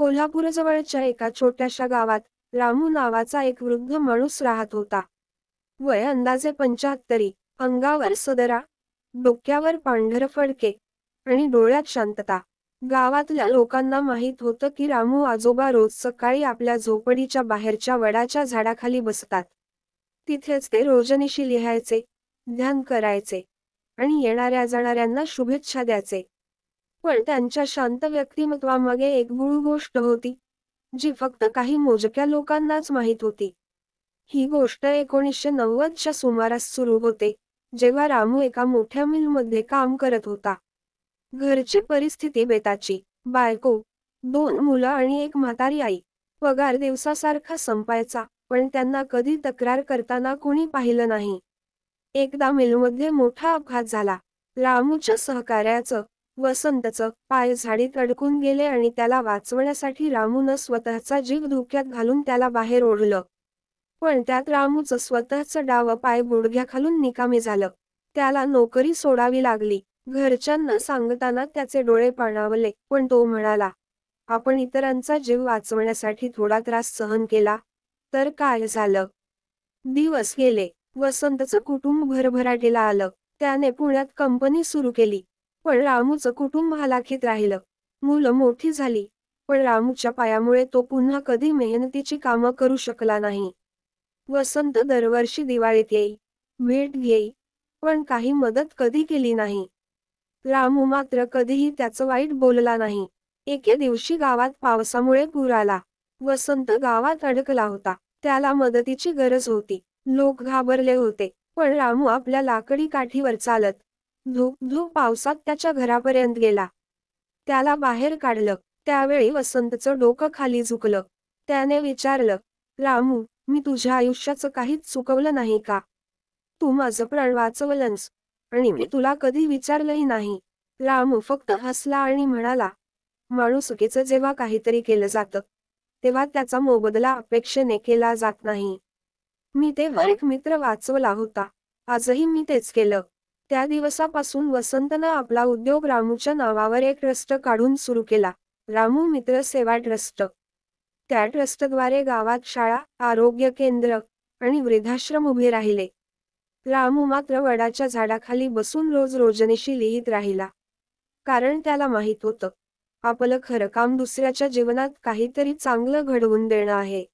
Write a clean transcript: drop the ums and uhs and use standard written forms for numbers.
कोल्हापूरजवळच्या एका छोट्याशा गावात रामू नावाचा एक वृद्ध माणूस राहत होता. वय अंदाजे 75. अंगावर सदरा, डोक्यावर पांढर फडके आणि डोळ्यात शांतता. गावातल्या लोकांना माहीत होतं की रामू आजोबा रोज सकाळी आपल्या झोपडीच्या बाहेरच्या वडाच्या झाडाखाली बसतात. तिथेच ते रोजनिशी लिहायचे, ध्यान करायचे आणि येणाऱ्या जाणाऱ्यांना शुभेच्छा द्यायचे. पण त्यांच्या शांत व्यक्तिमत्वामागे एक गूढ गोष्ट होती, जी फक्त काही मोजक्या लोकांनाच माहीत होती. ही गोष्ट 1990च्या सुमारास सुरू होते, जेव्हा रामू एका मोठ्या मिलमध्ये काम करत होता. घरची परिस्थिती बेताची. बायको, 2 मुलं आणि एक म्हातारी आई. पगार दिवसासारखा संपायचा, पण त्यांना कधी तक्रार करताना कुणी पाहिलं नाही. एकदा मिलमध्ये मोठा अपघात झाला. रामूच्या सहकार्याचं, वसंतचं, पाय झाडीत अडकून गेले आणि त्याला वाचवण्यासाठी रामूनं स्वतःचा जीव धोक्यात घालून त्याला बाहेर ओढलं. पण त्यात रामूचं स्वतःचं डावं पाय गुडघ्याखालून निकामी झालं. त्याला नोकरी सोडावी लागली. घरच्यांना सांगताना त्याचे डोळे पाणावले, पण तो म्हणाला, आपण इतरांचा जीव वाचवण्यासाठी थोडा त्रास सहन केला, तर काय झालं? दिवस गेले. वसंतचं कुटुंब भरभराटीला आलं. त्याने पुण्यात कंपनी सुरू केली. पण रामूचं कुटुंब हलाखीत राहिलं. मुलं मोठी झाली, पण रामूच्या पायामुळे तो पुन्हा कधी मेहनतीची कामं करू शकला नाही. वसंत दरवर्षी दिवाळीत येई, भेट घेई, पण काही मदत कधी केली नाही. रामू मात्र कधीही त्याचं वाईट बोलला नाही. एके दिवशी गावात पावसामुळे पूर आला. वसंत गावात अडकला होता. त्याला मदतीची गरज होती. लोक घाबरले होते, पण रामू आपल्या लाकडी काठीवर चालत धूप धूप पावसात त्याच्या घरापर्यंत गेला. त्याला बाहेर काढलं. त्यावेळी वसंतचं डोकं खाली झुकलं. त्याने विचारलं, रामू, मी तुझ्या आयुष्याचं काहीच चुकवलं नाही का? तू माझं प्राण वाचवलंस, आणि मी तुला कधी विचारलंही नाही. रामू फक्त हसला आणि म्हणाला, माणुसकीचं जेव्हा काहीतरी केलं जातं, तेव्हा त्याचा मोबदला अपेक्षेने केला जात नाही. मी तेव्हा एक मित्र वाचवला होता. आजही मी तेच केलं. त्या दिवसापासून वसंतनं आपला उद्योग रामूच्या नावावर एक ट्रस्ट काढून सुरू केला, रामू मित्र सेवा ट्रस्ट. त्या ट्रस्टद्वारे गावात शाळा, आरोग्य केंद्र आणि वृद्धाश्रम उभे राहिले. रामू मात्र वडाच्या झाडाखाली बसून रोज रोजनिशी लिहित राहिला. कारण त्याला माहीत होतं, आपलं खरं काम दुसऱ्याच्या जीवनात काहीतरी चांगलं घडवून देणं आहे.